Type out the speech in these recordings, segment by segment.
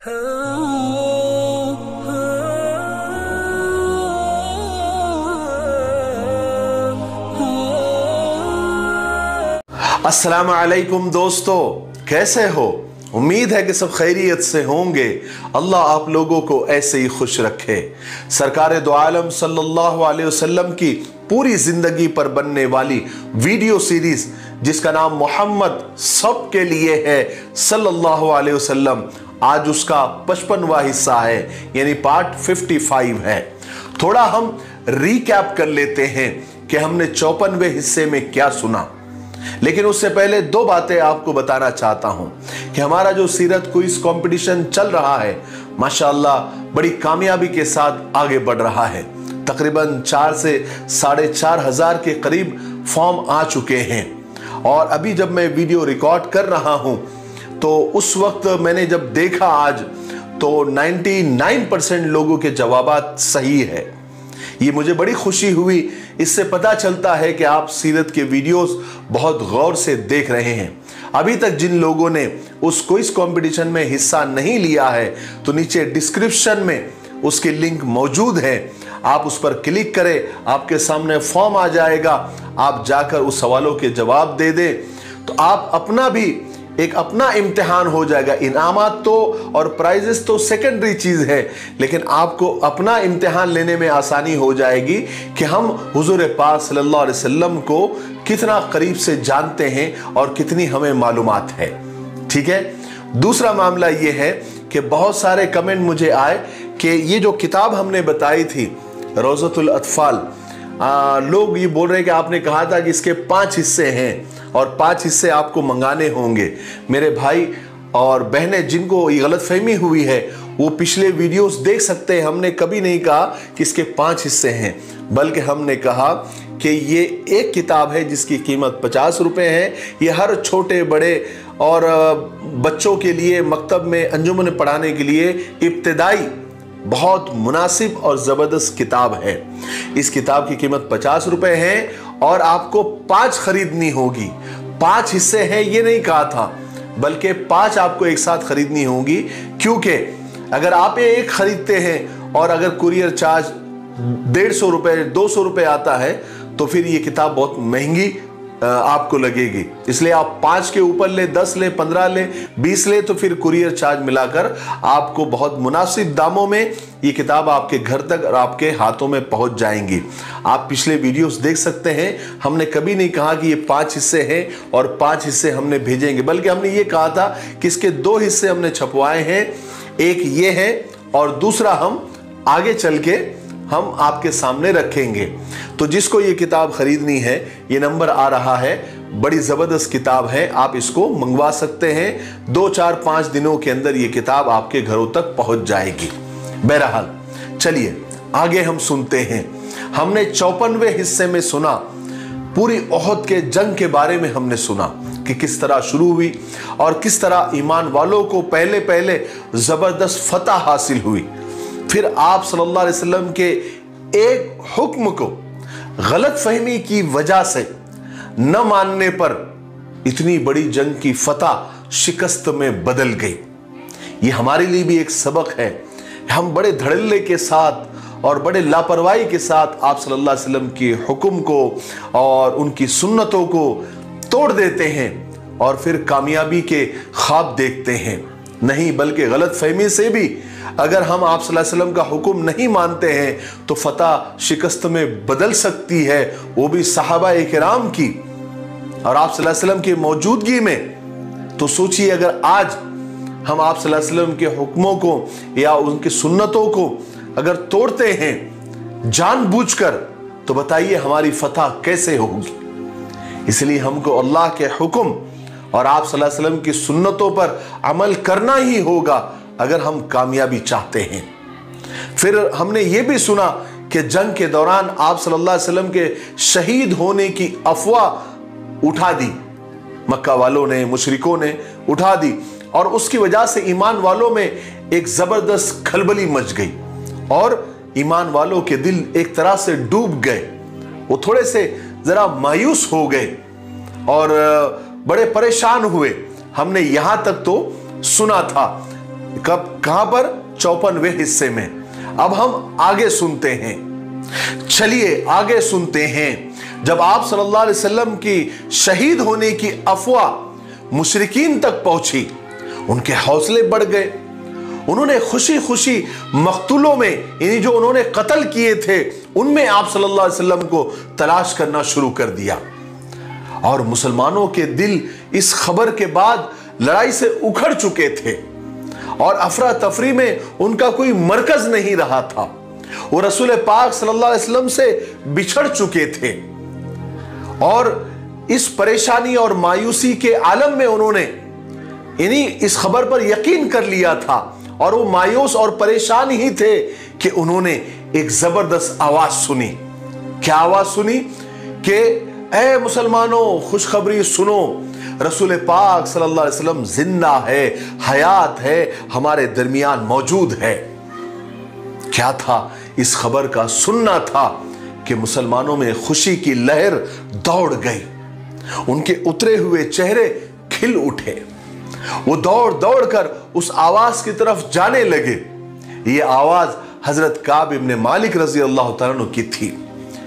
अस्सलाम वालेकुम दोस्तों, कैसे हो? उम्मीद है कि सब खैरियत से होंगे। अल्लाह आप लोगों को ऐसे ही खुश रखे। सरकार दो आलम सल्लल्लाहु अलैहि वसल्लम की पूरी जिंदगी पर बनने वाली वीडियो सीरीज जिसका नाम मोहम्मद सबके लिए है सल्लल्लाहु अलैहि वसल्लम, आज उसका 55वां हिस्सा है, यानी पार्ट 55 है। थोड़ा हम रिकैप कर लेते हैं कि हमने 54वें हिस्से में क्या सुना। लेकिन उससे पहले दो बातें आपको बताना चाहता हूं कि हमारा जो सीरत क्विज कंपटीशन चल रहा है, माशाअल्लाह बड़ी कामयाबी के साथ आगे बढ़ रहा है। तकरीबन 4 से 4,500 हजार के करीब फॉर्म आ चुके हैं। और अभी जब मैं वीडियो रिकॉर्ड कर रहा हूं तो उस वक्त मैंने जब देखा आज, तो 99% लोगों के जवाबात सही है। ये मुझे बड़ी खुशी हुई। इससे पता चलता है कि आप सीरत के वीडियोस बहुत गौर से देख रहे हैं। अभी तक जिन लोगों ने उस क्विज कंपटीशन में हिस्सा नहीं लिया है, तो नीचे डिस्क्रिप्शन में उसकी लिंक मौजूद है, आप उस पर क्लिक करें, आपके सामने फॉर्म आ जाएगा, आप जाकर उस सवालों के जवाब दे दें, तो आप अपना भी एक अपना इम्तिहान हो जाएगा। इनामात तो और प्राइजेस तो सेकेंडरी चीज है, लेकिन आपको अपना इम्तिहान लेने में आसानी हो जाएगी कि हम हुजूर पाक सल्लल्लाहु अलैहि वसल्लम को कितना करीब से जानते हैं और कितनी हमें मालूमात है। ठीक है। दूसरा मामला यह है कि बहुत सारे कमेंट मुझे आए कि ये जो किताब हमने बताई थी रोज़तुल अतफाल, लोग ये बोल रहे हैं कि आपने कहा था कि इसके 5 हिस्से हैं और 5 हिस्से आपको मंगाने होंगे। मेरे भाई और बहनें जिनको ये गलतफहमी हुई है, वो पिछले वीडियोस देख सकते हैं। हमने कभी नहीं कहा कि इसके 5 हिस्से हैं, बल्कि हमने कहा कि ये एक किताब है जिसकी कीमत 50 रुपए है। ये हर छोटे बड़े और बच्चों के लिए मकतब में अंजुमन में पढ़ाने के लिए इब्तिदाई बहुत मुनासिब और ज़बरदस्त किताब है। इस किताब की कीमत 50 रुपए है और आपको 5 खरीदनी होगी। 5 हिस्से हैं ये नहीं कहा था, बल्कि 5 आपको एक साथ खरीदनी होगी, क्योंकि अगर आप ये एक खरीदते हैं और अगर कुरियर चार्ज 150 रुपए 200 रुपए आता है, तो फिर ये किताब बहुत महंगी आपको लगेगी। इसलिए आप 5 के ऊपर ले, 10 ले, 15 ले, 20 ले, तो फिर कुरियर चार्ज मिलाकर आपको बहुत मुनासिब दामों में ये किताब आपके घर तक और आपके हाथों में पहुंच जाएंगी। आप पिछले वीडियोस देख सकते हैं। हमने कभी नहीं कहा कि ये 5 हिस्से हैं और 5 हिस्से हमने भेजेंगे, बल्कि हमने ये कहा था कि इसके 2 हिस्से हमने छपवाए हैं। एक ये है और दूसरा हम आगे चल के हम आपके सामने रखेंगे। तो जिसको ये किताब खरीदनी है, ये नंबर आ रहा है, बड़ी ज़बरदस्त किताब है, आप इसको मंगवा सकते हैं। 2, 4, 5 दिनों के अंदर ये किताब आपके घरों तक पहुंच जाएगी। बहरहाल चलिए आगे हम सुनते हैं। हमने 54वें हिस्से में सुना, पूरी ओहद के जंग के बारे में हमने सुना कि किस तरह शुरू हुई और किस तरह ईमान वालों को पहले पहले ज़बरदस्त फतह हासिल हुई। फिर आप सल्लल्लाहु अलैहि वसल्लम के एक हुक्म को गलत फहमी की वजह से न मानने पर इतनी बड़ी जंग की फतह शिकस्त में बदल गई। ये हमारे लिए भी एक सबक है। हम बड़े धड़ल्ले के साथ और बड़े लापरवाही के साथ आप सल्लल्लाहु अलैहि वसल्लम के हुक्म को और उनकी सुन्नतों को तोड़ देते हैं और फिर कामयाबी के ख्वाब देखते हैं। नहीं, बल्कि गलत फहमी से भी अगर हम आप सल्लल्लाहु अलैहि वसल्लम का हुक्म नहीं मानते हैं तो फतह शिकस्त में बदल सकती है, वो भी सहाबा इकराम की और आप सल्लल्लाहु अलैहि वसल्लम की मौजूदगी में। तो सोचिए, अगर आज हम आप सल्लल्लाहु अलैहि वसल्लम के हुक्मों को या उनकी सुन्नतों को अगर तोड़ते हैं जानबूझकर, तो बताइए हमारी फतह कैसे होगी। इसलिए हमको अल्लाह के हुक्म और आप सल्लल्लाहु अलैहि वसल्लम की सुन्नतों पर अमल करना ही होगा अगर हम कामयाबी चाहते हैं। फिर हमने ये भी सुना कि जंग के दौरान आप सल्लल्लाहु अलैहि वसल्लम के शहीद होने की अफवाह उठा दी, मक्का वालों ने, मुशरिकों ने उठा दी, और उसकी वजह से ईमान वालों में एक जबरदस्त खलबली मच गई और ईमान वालों के दिल एक तरह से डूब गए। वो थोड़े से जरा मायूस हो गए और बड़े परेशान हुए। हमने यहां तक तो सुना था कब, कहां पर? 54वें हिस्से में। अब हम आगे सुनते हैं, चलिए आगे सुनते हैं। जब आप सल्लल्लाहु अलैहि वसल्लम की शहीद होने की अफवाह मुशरिकीन तक पहुंची, उनके हौसले बढ़ गए। उन्होंने खुशी खुशी मकतूलों में, यानी जो उन्होंने कत्ल किए थे, उनमें आप सल्लल्लाहु अलैहि वसल्लम को तलाश करना शुरू कर दिया। और मुसलमानों के दिल इस खबर के बाद लड़ाई से उखड़ चुके थे और अफरा तफरी में उनका कोई मरकज नहीं रहा था। वो रसूल पाक सल्लल्लाहु अलैहि वसल्लम से बिछड़ चुके थे और इस परेशानी और मायूसी के आलम में उन्होंने इन्हीं इस खबर पर यकीन कर लिया था। और वो मायूस और परेशान ही थे कि उन्होंने एक जबरदस्त आवाज सुनी। क्या आवाज सुनी? कि ऐ मुसलमानों, खुशखबरी सुनो, रसूल पाक सल्लल्लाहु अलैहि वसल्लम जिंदा है, हयात है, हमारे दरमियान मौजूद है। क्या था इस खबर का? सुनना था कि मुसलमानों में खुशी की लहर दौड़ गई, उनके उतरे हुए चेहरे खिल उठे। वो दौड़ दौड़ कर उस आवाज की तरफ जाने लगे। ये आवाज हजरत काब इब्ने मालिक रजी अल्लाह तआला अन्हु की थी,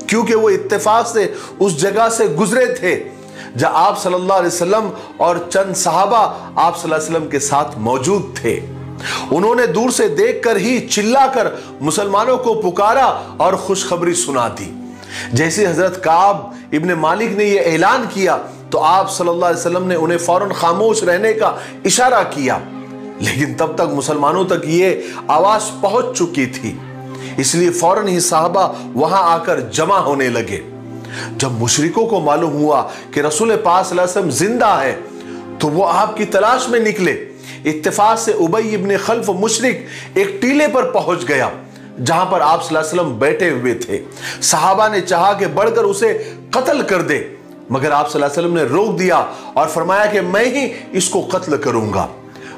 क्योंकि वो इत्तेफाक से उस जगह से गुजरे थे जहां आप सल्लल्लाहु अलैहि वसल्लम और चंद सहाबा आप सल्लल्लाहु अलैहि वसल्लम के साथ मौजूद थे। उन्होंने दूर से देखकर ही चिल्लाकर मुसलमानों को पुकारा और खुशखबरी सुना दी। जैसे हजरत काब इब्ने मालिक ने यह ऐलान किया तो आप सल्लल्लाहु अलैहि वसल्लम ने उन्हें फौरन खामोश रहने का इशारा किया, लेकिन तब तक मुसलमानों तक ये आवाज पहुंच चुकी थी, इसलिए फौरन ही साहबा वहां आकर जमा होने लगे। जब मुशरिकों को मालूम हुआ कि रसूल पाक सल्लल्लाहु अलैहि वसल्लम जिंदा है तो वो आपकी तलाश में निकले। इत्तेफाक से उबई इब्ने खल्फ मुशरिक एक टीले पर पहुंच गया जहां पर आप सल्लल्लाहु अलैहि वसल्लम बैठे हुए थे। सहाबा ने चाहा कि बढ़कर उसे कत्ल कर दे, मगर आप सल्लल्लाहु अलैहि वसल्लम ने रोक दिया और फरमाया कि मैं ही इसको कत्ल करूंगा।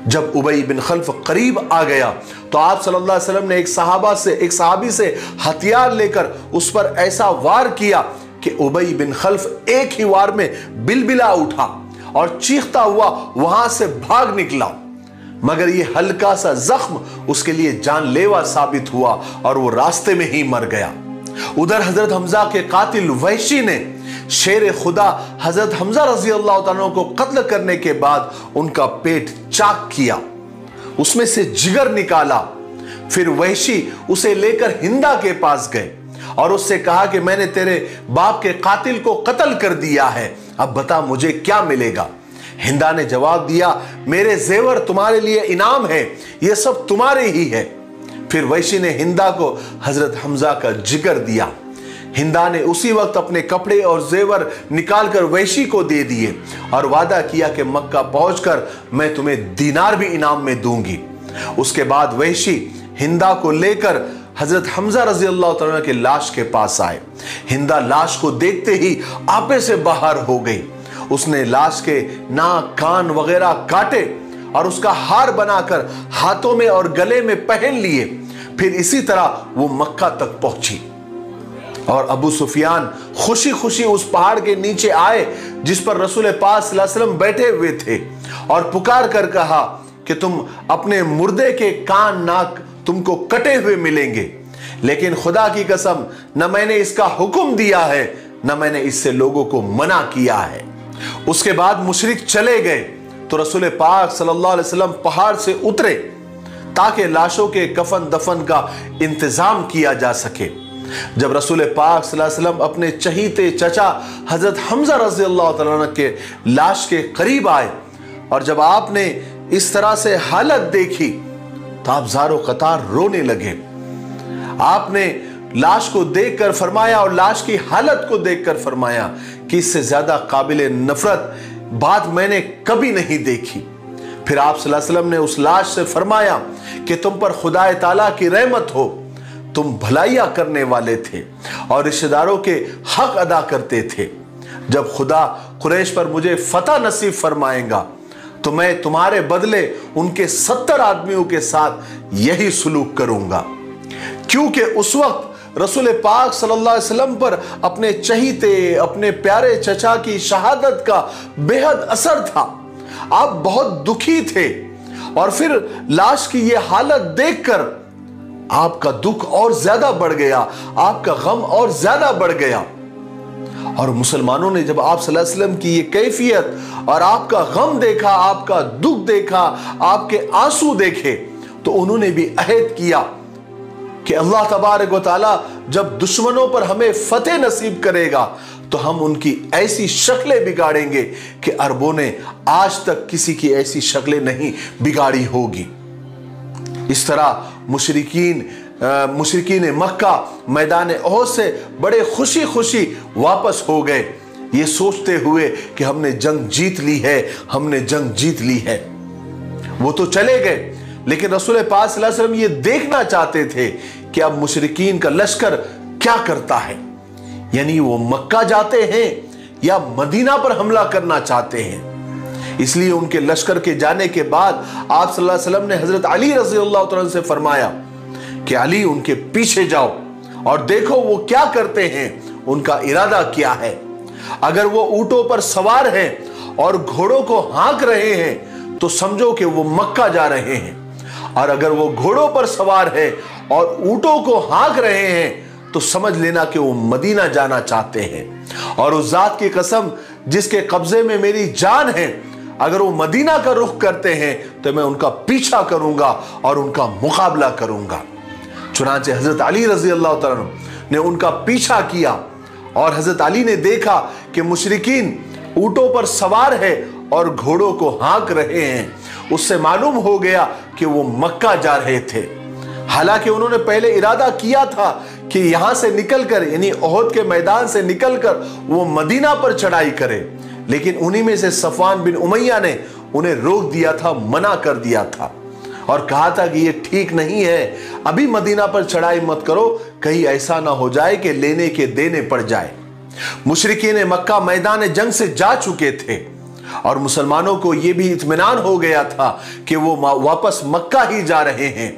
जब उबई बिन खल्फ करीब आ गया तो आप सल्लल्लाहु अलैहि वसल्लम ने एक सहाबी से हथियार लेकर उस पर ऐसा वार किया कि उबई बिन खल्फ एक ही वार में बिलबिला उठा और चीखता हुआ वहां से भाग निकला, मगर ये हल्का सा जख्म उसके लिए जानलेवा साबित हुआ और वो रास्ते में ही मर गया। उधर हजरत हमजा के कातिल वहशी ने शेर खुदा हजरत हमजा रजी अल्लाह तआला को कत्ल करने के बाद उनका पेट चाक किया, उसमें से जिगर निकाला। फिर वहशी उसे लेकर हिंदा के पास गए और उससे कहा कि मैंने तेरे बाप के कातिल को कत्ल कर दिया है, अब बता मुझे क्या मिलेगा। हिंदा ने जवाब दिया, मेरे जेवर तुम्हारे लिए इनाम है, यह सब तुम्हारे ही है। फिर वहशी ने हिंदा को हजरत हमजा का जिगर दिया। हिंदा ने उसी वक्त अपने कपड़े और जेवर निकालकर वहशी को दे दिए और वादा किया कि मक्का पहुंचकर मैं तुम्हें दीनार भी इनाम में दूंगी। उसके बाद वहशी हिंदा को लेकर हजरत हमजा रजी अल्लाह तआला के लाश के पास आए। हिंदा लाश को देखते ही आपे से बाहर हो गई। उसने लाश के नाक कान वगैरह काटे और उसका हार बनाकर हाथों में और गले में पहन लिए। फिर इसी तरह वो मक्का तक पहुंची और अबू सुफियान खुशी खुशी उस पहाड़ के नीचे आए जिस पर रसूल पाक सल्लल्लाहु अलैहि वसल्लम बैठे हुए थे और पुकार कर कहा कि तुम अपने मुर्दे के कान नाक तुमको कटे हुए मिलेंगे, लेकिन खुदा की कसम न मैंने इसका हुक्म दिया है न मैंने इससे लोगों को मना किया है। उसके बाद मुशरिक चले गए तो रसूल पाक सल्लल्लाहु अलैहि वसल्लम पहाड़ से उतरे ताकि लाशों के कफन दफन का इंतजाम किया जा सके। जब रसूल पाक सल्लल्लाहु अलैहि वसल्लम अपने चहीते चचा हजरत हमजा रज़ी अल्लाह तआला अन्हु के लाश के करीब आए और जब आपने इस तरह से हालत देखी तो आप ज़ारो कतार रोने लगे। आपने लाश को देखकर फरमाया और लाश की हालत को देखकर फरमाया कि इससे ज्यादा काबिल नफरत बात मैंने कभी नहीं देखी। फिर आप सल्लल्लाहु अलैहि वसल्लम ने उस लाश से फरमाया कि तुम पर खुदा ताला की रहमत हो, तुम भलाइयां करने वाले थे और रिश्तेदारों के हक अदा करते थे। जब खुदा कुरैश पर मुझे फतह नसीब फरमाएगा तो मैं तुम्हारे बदले उनके 70 आदमियों के साथ यही सुलूक करूंगा, क्योंकि उस वक्त रसूल पाक सल्लल्लाहु अलैहि वसल्लम पर अपने चहीते अपने प्यारे चचा की शहादत का बेहद असर था। आप बहुत दुखी थे और फिर लाश की ये हालत देखकर आपका दुख और ज्यादा बढ़ गया, आपका गम और ज्यादा बढ़ गया। और मुसलमानों ने जब आप सल्लल्लाहु अलैहि वसल्लम की ये कैफियत और आपका गम देखा, आपका दुख देखा, आपके आंसू देखे, तो उन्होंने भी अहद किया कि अल्लाह तबारक व तआला जब दुश्मनों पर हमें फतेह नसीब करेगा तो हम उनकी ऐसी शक्लें बिगाड़ेंगे कि अरबों ने आज तक किसी की ऐसी शक्लें नहीं बिगाड़ी होगी। इस तरह मुशरिकीन मक्का मैदान ओहद से बड़े खुशी खुशी वापस हो गए, ये सोचते हुए कि हमने जंग जीत ली है, हमने जंग जीत ली है। वो तो चले गए, लेकिन रसूल पाक सल्लल्लाहु अलैहि वसल्लम ये देखना चाहते थे कि अब मुशरिकीन का लश्कर क्या करता है, यानी वो मक्का जाते हैं या मदीना पर हमला करना चाहते हैं। इसलिए उनके लश्कर के जाने के बाद आप सल्लल्लाहु अलैहि वसल्लम ने हजरत अली रज़ियल्लाहु तआला से फरमाया कि अली उनके पीछे जाओ और देखो वो क्या करते हैं, उनका इरादा क्या है। अगर वो ऊंटों पर सवार हैं और घोड़ों को हाँक रहे हैं तो समझो कि वो मक्का जा रहे हैं, और अगर वो घोड़ों पर सवार है और ऊंटों को हाँक रहे हैं तो समझ लेना कि वो मदीना जाना चाहते हैं। और उस जात की कसम जिसके कब्जे में मेरी जान है, अगर वो मदीना का रुख करते हैं तो मैं उनका पीछा करूंगा और उनका मुकाबला करूंगा। चुनांचे हजरत अली रजी अल्लाह तआला ने उनका पीछा किया और हजरत अली ने देखा कि मुशरिकीन ऊंटों पर सवार है और घोड़ों को हाँक रहे हैं। उससे मालूम हो गया कि वो मक्का जा रहे थे। हालांकि उन्होंने पहले इरादा किया था कि यहां से निकलकर, यानी ओहद के मैदान से निकलकर वो मदीना पर चढ़ाई करे, लेकिन उन्हीं में से सफवान बिन उमैया ने उन्हें रोक दिया था, मना कर दिया था और कहा था कि ये ठीक नहीं है, अभी मदीना पर चढ़ाई मत करो, कहीं ऐसा ना हो जाए कि लेने के देने पड़ जाए। मुशरिकीन मक्का मैदान जंग से जा चुके थे और मुसलमानों को यह भी इत्मीनान हो गया था कि वो वापस मक्का ही जा रहे हैं।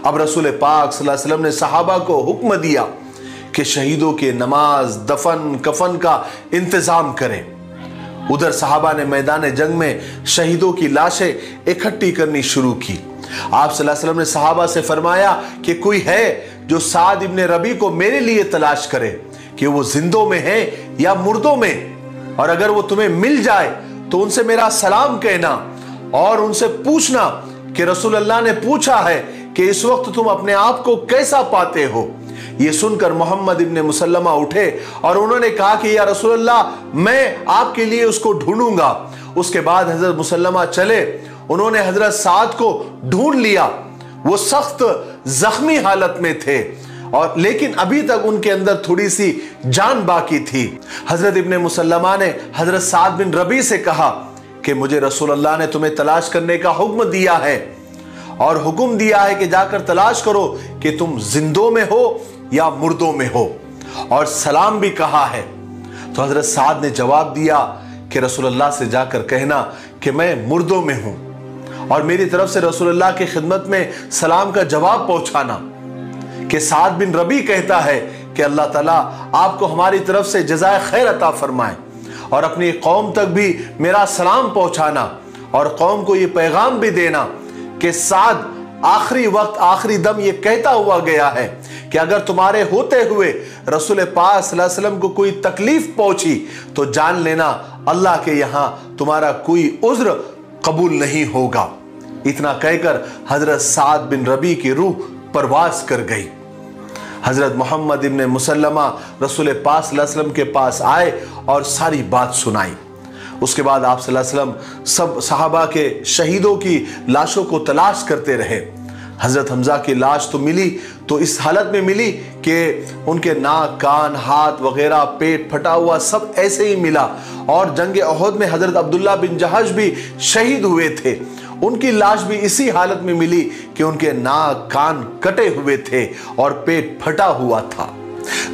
अब रसूल पाक सल्लल्लाहु अलैहि वसल्लम ने सहाबा को हुक्म दिया कि शहीदों के नमाज, दफन, कफन का इंतजाम करें। उधर सहाबा ने मैदान जंग में शहीदों की लाशें इकट्ठी करनी शुरू की। आप सल्लल्लाहु अलैहि वसल्लम ने सहाबा से फरमाया कि कोई है जो साद इब्न रबी को मेरे लिए तलाश करे कि वो जिंदों में है या मुर्दों में, और अगर वो तुम्हें मिल जाए तो उनसे मेरा सलाम कहना और उनसे पूछना कि रसूल अल्लाह ने पूछा है कि इस वक्त तुम अपने आप को कैसा पाते हो। ये सुनकर मोहम्मद इब्न मुसल्लमा उठे और उन्होंने कहा कि या रसूल अल्लाह, मैं आपके लिए उसको ढूंढूंगा। उसके बाद हजरत मुसल्लमा चले, उन्होंने हजरत साद को ढूंढ लिया। वो सख्त जख्मी हालत में थे और लेकिन अभी तक उनके अंदर थोड़ी सी जान बाकी थी। हजरत इब्न मुसल्लमा ने हजरत साद बिन रबी से कहा कि मुझे रसूल अल्लाह ने तुम्हें तलाश करने का हुक्म दिया है और हुक्म दिया है कि जाकर तलाश करो कि तुम जिंदों में हो या मुर्दों में हो, और सलाम भी कहा है। तो हजरत साद ने जवाब दिया कि रसूल अल्लाह से जाकर कहना कि मैं मुर्दों में हूं और मेरी तरफ से रसूल अल्लाह की खिदमत में सलाम का जवाब पहुंचाना। कि साद बिन रबी कहता है कि अल्लाह ताला आपको हमारी तरफ से जज़ाए खैर अता फरमाए और अपनी कौम तक भी मेरा सलाम पहुंचाना और कौम को ये पैगाम भी देना कि साद आखिरी वक्त, आखिरी दम ये कहता हुआ गया है कि अगर तुम्हारे होते हुए रसूल पाक सल्लल्लाहु अलैहि वसल्लम को कोई तकलीफ पहुंची तो जान लेना अल्लाह के यहां तुम्हारा कोई उज्र कबूल नहीं होगा। इतना कहकर हजरत साद बिन रबी की रूह परवास कर गई। हजरत मोहम्मद इब्न मुसल्लमा रसूल पाक सल्लल्लाहु अलैहि वसल्लम के पास आए और सारी बात सुनाई। उसके बाद आप सल्लल्लाहु अलैहि वसल्लम सब सहाबा के शहीदों की लाशों को तलाश करते रहे। हजरत हमजा की लाश तो मिली, तो इस हालत में मिली कि उनके नाक, कान, हाथ वगैरह, पेट फटा हुआ सब ऐसे ही मिला। और जंग ओहद में हजरत अब्दुल्ला बिन जहश भी शहीद हुए थे, उनकी लाश भी इसी हालत में मिली कि उनके नाक, कान कटे हुए थे और पेट फटा हुआ था।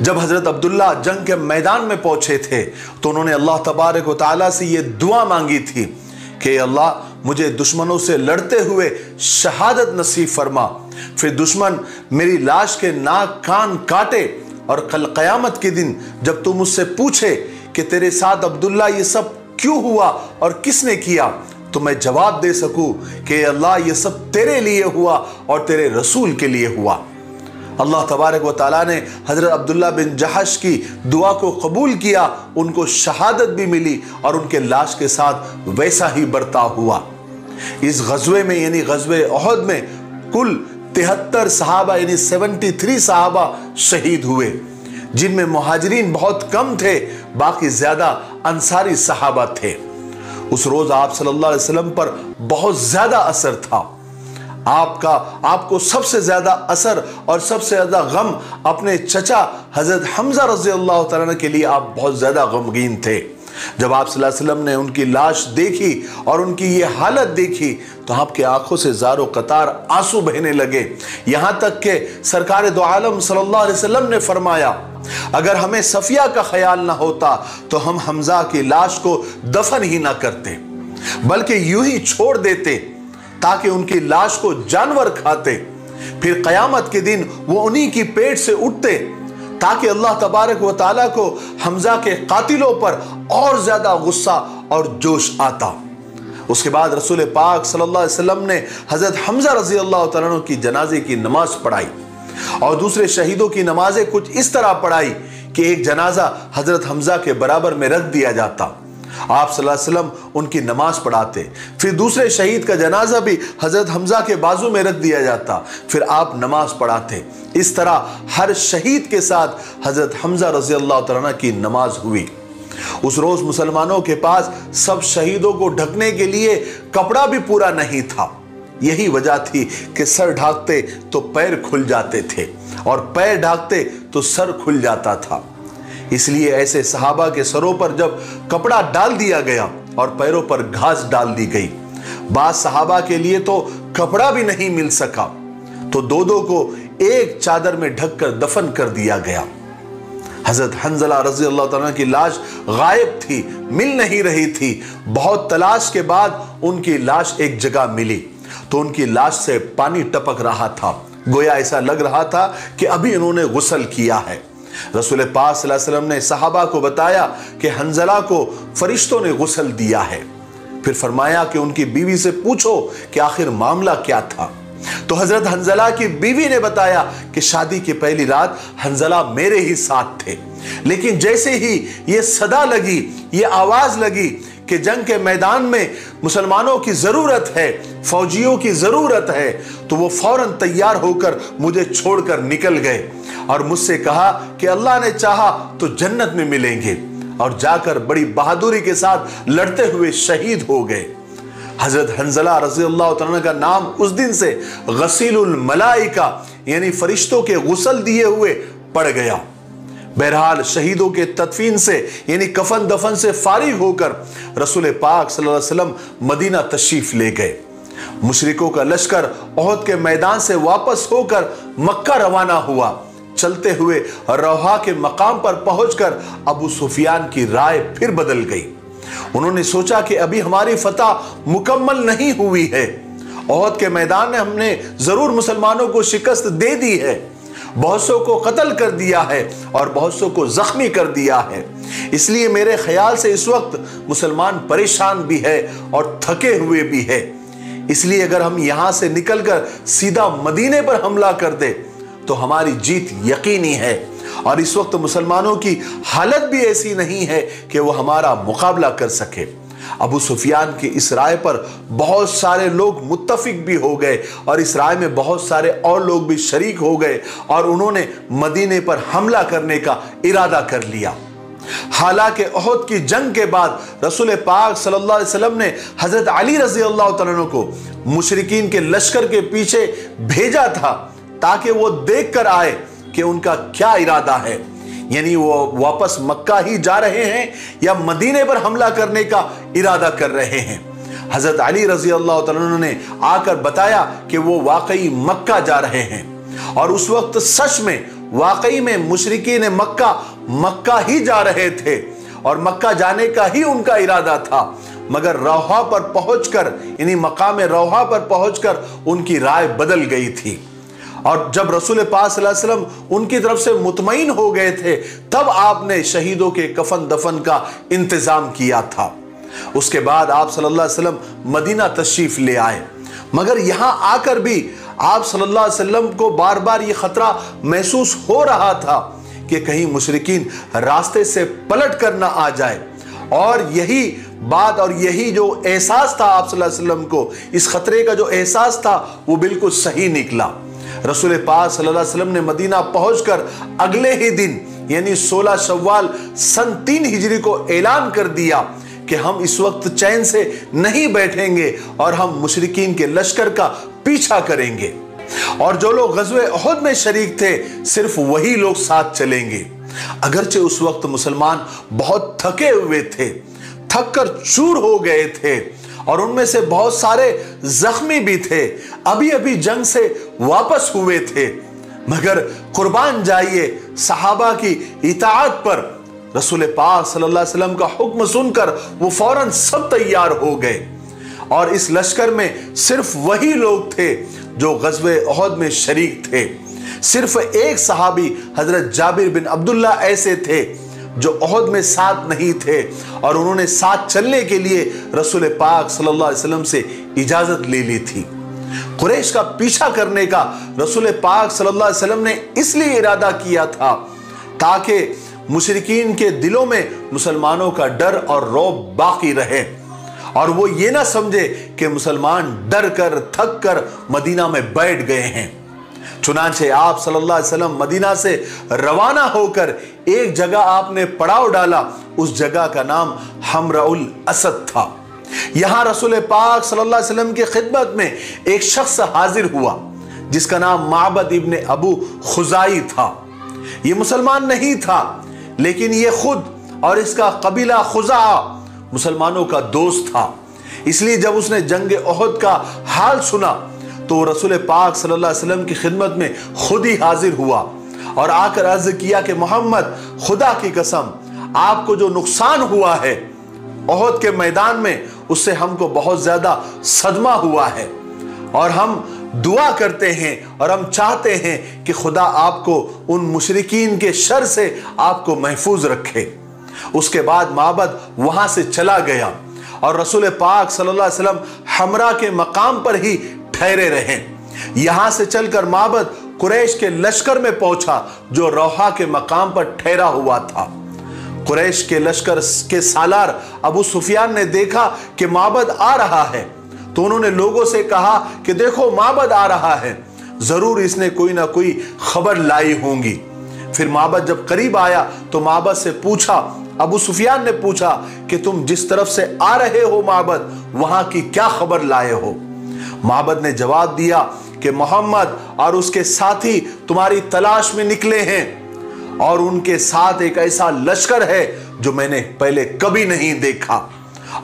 जब हजरत अब्दुल्ला जंग के मैदान में पहुंचे थे तो उन्होंने अल्लाह तबारक व तआला से ये दुआ मांगी थी कि अल्लाह मुझे दुश्मनों से लड़ते हुए शहादत नसीब फरमा, फिर दुश्मन मेरी लाश के नाक कान काटे और कल क़यामत के दिन जब तुम मुझसे पूछे कि तेरे साथ अब्दुल्ला ये सब क्यों हुआ और किसने किया, तो मैं जवाब दे सकूं कि अल्लाह ये सब तेरे लिए हुआ और तेरे रसूल के लिए हुआ। अल्लाह तबारक व तआला ने हजरत अब्दुल्ला बिन जहश की दुआ को कबूल किया, उनको शहादत भी मिली और उनके लाश के साथ वैसा ही बर्ताव हुआ। इस गज़वे में यानी गज़वे उहद में कुल 73 सहाबा यानी 73 सहाबा शहीद हुए, जिनमें मुहाजिरीन बहुत कम थे, बाकी ज्यादा अंसारी सहाबा थे। उस रोज आप सल्लल्लाहु अलैहि वसल्लम पर बहुत ज्यादा असर था। आपको सबसे ज्यादा असर और सबसे ज्यादा गम अपने चचा हजरत हमजा रज़ी अल्लाह तआला के लिए आप बहुत ज्यादा गमगीन थे। जब आप सल्लल्लाहु अलैहि वसल्लम ने उनकी लाश देखी और उनकी ये हालत देखी तो आपके आंखों से ज़ारो कतार आंसू बहने लगे। यहां तक कि सरकार दो आलम सल्लल्लाहु अलैहि वसल्लम ने फरमाया, अगर हमें सफिया का ख्याल ना होता तो हम हमजा की लाश को दफन ही ना करते, बल्कि यूं ही छोड़ देते ताकि उनकी लाश को जानवर खाते, फिर कयामत के दिन वो उन्हीं की पेट से उठते ताकि अल्लाह तबारक व तआला को हमजा के कातिलों पर और ज्यादा गुस्सा और जोश आता। उसके बाद रसूल पाक सल्लल्लाहु अलैहि वसल्लम ने हजरत हमजा रज़ी अल्लाह तआला अन्हु की जनाजे की नमाज पढ़ाई और दूसरे शहीदों की नमाजें कुछ इस तरह पढ़ाई कि एक जनाजा हजरत हमजा के बराबर में रख दिया जाता, आप सल्लल्लाहु अलैहि वसल्लम उनकी नमाज पढ़ाते, फिर दूसरे शहीद का जनाजा भी हजरत हमजा के बाजू में रख दिया जाता, फिर आप नमाज पढ़ाते। इस तरह हर शहीद के साथ हजरत हमजा रज़ी अल्लाह तआला की नमाज हुई। उस रोज मुसलमानों के पास सब शहीदों को ढकने के लिए कपड़ा भी पूरा नहीं था। यही वजह थी कि सर ढाकते तो पैर खुल जाते थे और पैर ढाकते तो सर खुल जाता था। इसलिए ऐसे सहाबा के सरों पर जब कपड़ा डाल दिया गया और पैरों पर घास डाल दी गई, बाद सहाबा के लिए तो कपड़ा भी नहीं मिल सका, तो दो को एक चादर में ढककर दफन कर दिया गया। हजरत हंजला रज़ी अल्लाह तआला की लाश गायब थी, मिल नहीं रही थी। बहुत तलाश के बाद उनकी लाश एक जगह मिली तो उनकी लाश से पानी टपक रहा था, गोया ऐसा लग रहा था कि अभी इन्होंने गुस्ल किया है। रसूल पाक सल्लल्लाहु अलैहि वसल्लम ने सहाबा को बताया कि हंजला को फरिश्तों ने गुस्ल दिया है। फिर फरमाया कि उनकी बीवी से पूछो कि आखिर मामला क्या था। तो हजरत हंजला की बीवी ने बताया कि शादी की पहली रात हंजला मेरे ही साथ थे, लेकिन जैसे ही ये सदा लगी, ये आवाज लगी कि जंग के मैदान में मुसलमानों की जरूरत है, फौजियों की जरूरत है, तो वो फौरन तैयार होकर मुझे छोड़कर निकल गए और मुझसे कहा कि अल्लाह ने चाहा तो जन्नत में मिलेंगे, और जाकर बड़ी बहादुरी के साथ लड़ते हुए शहीद हो गए। हजरत हंजला रज़ी अल्लाह तआला का नाम उस दिन से गसीलुल मलाइका यानी फरिश्तों के गुस्ल दिए हुए पड़ गया। बहरहाल शहीदों के तदफीन से यानी कफन दफन से फारिग होकर रसूल पाक सल्लल्लाहु अलैहि वसल्लम मदीना तशरीफ ले गए। मुशरिकों का लश्कर ओहद के मैदान से वापस होकर मक्का रवाना हुआ। चलते हुए रौहा के मकाम पर पहुंचकर अबू सुफियान की राय फिर बदल गई। उन्होंने सोचा कि अभी हमारी फतह मुकम्मल नहीं हुई है, ओहद के मैदान में हमने जरूर मुसलमानों को शिकस्त दे दी है, बहुत सौ को कत्ल कर दिया है और बहुत सौ को जख्मी कर दिया है। इसलिए मेरे ख्याल से इस वक्त मुसलमान परेशान भी है और थके हुए भी है। इसलिए अगर हम यहां से निकलकर सीधा मदीने पर हमला कर दे तो हमारी जीत यकीनी है, और इस वक्त मुसलमानों की हालत भी ऐसी नहीं है कि वो हमारा मुकाबला कर सके। अबू सुफियान की इस राय पर बहुत सारे लोग मुत्तफिक भी हो गए और इस राय में बहुत सारे और लोग भी शरीक हो गए और उन्होंने मदीने पर हमला करने का इरादा कर लिया। हालांकि ओहद की जंग के बाद रसूल पाक सल्लल्लाहु अलैहि वसल्लम ने हजरत अली रज़ी अल्लाह तआला अन्हु को मुशरिकीन के लश्कर के पीछे भेजा था ताकि वो देख कर आए कि उनका क्या इरादा है, यानी वो वापस मक्का ही जा रहे हैं या मदीने पर हमला करने का इरादा कर रहे हैं। हजरत अली रज़ी अल्लाह तआला अन्हु ने आकर बताया कि वो वाकई मक्का जा रहे हैं, और उस वक्त सच में वाकई में मुशरिकीन मक्का ही जा रहे थे और मक्का जाने का ही उनका इरादा था। मगर रौहा पर पहुंचकर यानी मकाम रौहा पर पहुंचकर उनकी राय बदल गई थी, और जब रसूल पाक सल्लल्लाहु अलैहि वसल्लम उनकी तरफ से मुतमईन हो गए थे तब आपने शहीदों के कफन दफन का इंतजाम किया था। उसके बाद आप सल्लल्लाहु अलैहि वसल्लम मदीना तशरीफ ले आए, मगर यहां आकर भी आप सल्लल्लाहु अलैहि वसल्लम को बार बार यह खतरा महसूस हो रहा था कि कहीं मुशरिकीन रास्ते से पलट कर ना आ जाए। और यही बात और यही जो एहसास था आप सल्लल्लाहु अलैहि वसल्लम को, इस खतरे का जो एहसास था वो बिल्कुल सही निकला। रसूल पाक सल्लल्लाहु अलैहि वसल्लम ने मदीना पहुंचकर अगले ही दिन यानी 16 शव्वाल सन 3 हिजरी को ऐलान कर दिया कि हम इस वक्त चैन से नहीं बैठेंगे और हम मुशरिकीन के लश्कर का पीछा करेंगे, और जो लोग ग़ज़वे उहद में शरीक थे सिर्फ वही लोग साथ चलेंगे। अगरचे उस वक्त मुसलमान बहुत थके हुए थे, थक कर चूर हो गए थे, और उनमें से बहुत सारे जख्मी भी थे, अभी अभी जंग से वापस हुए थे। मगर कुर्बान जाइए सहाबा की इताअत पर रसूल पाक सल्लल्लाहु अलैहि वसल्लम का हुक्म सुनकर वो फौरन सब तैयार हो गए, और इस लश्कर में सिर्फ वही लोग थे जो ग़ज़वे उहद में शरीक थे। सिर्फ एक सहाबी हजरत जाबिर बिन अब्दुल्ला ऐसे थे जो उहद में साथ नहीं थे, और उन्होंने साथ चलने के लिए रसूल पाक सल्लल्लाहु अलैहि वसल्लम से इजाजत ले ली थी। कुरैश का पीछा करने का रसूल पाक सल्लल्लाहु अलैहि वसल्लम ने इसलिए इरादा किया था ताकि मुशरिकीन के दिलों में मुसलमानों का डर और रौब बाकी रहे, और वो ये ना समझे कि मुसलमान डर कर थक कर मदीना में बैठ गए हैं। चुनांचे आप सल्लल्लाहु अलैहि वसल्लम मदीना से रवाना होकर एक जगह आपने पड़ाव डाला, उस जगह का नाम हमराउल असद था। यहां रसूल पाक सल्लल्लाहु अलैहि वसल्लम की खिदमत में एक शख्स हाजिर हुआ जिसका नाम माबद इब्न अबू खुजाई था। यह मुसलमान नहीं था, लेकिन यह खुद और इसका कबीला खुजा मुसलमानों का दोस्त था। इसलिए जब उसने जंग उहद का हाल सुना तो रसूल पाक सल्लल्लाहु अलैहि वसल्लम की खिदमत में खुद ही हाजिर हुआ और आकर अर्ज किया कि मोहम्मद, खुदा की कसम, आपको जो नुकसान हुआ है उहद के मैदान में, उससे हमको बहुत ज्यादा सदमा हुआ है, और हम दुआ करते हैं और हम चाहते हैं कि खुदा आपको उन मुशरिकीन के शर से आपको महफूज रखे। उसके बाद माबद वहां से चला गया और रसूल पाक सल्लल्लाहु अलैहि वसल्लम हमरा के मकाम पर ही ठहरे रहे। यहां से चलकर माबद कुरैश के लश्कर में पहुंचा जो रोहा के मकाम पर ठहरा हुआ था। कुरैश के लश्कर के सालार अबू सुफियान ने देखा कि माबद आ रहा है, तो उन्होंने लोगों से कहा कि देखो माबद आ रहा है, जरूर इसने कोई ना कोई खबर लाई होंगी। फिर माबद जब करीब आया तो माबद से पूछा, अबू सुफियान ने पूछा कि तुम जिस तरफ से आ रहे हो माबद, वहां की क्या खबर लाए हो? माबद ने जवाब दिया कि मोहम्मद और उसके साथी तुम्हारी तलाश में निकले हैं, और उनके साथ एक ऐसा लश्कर है जो मैंने पहले कभी नहीं देखा,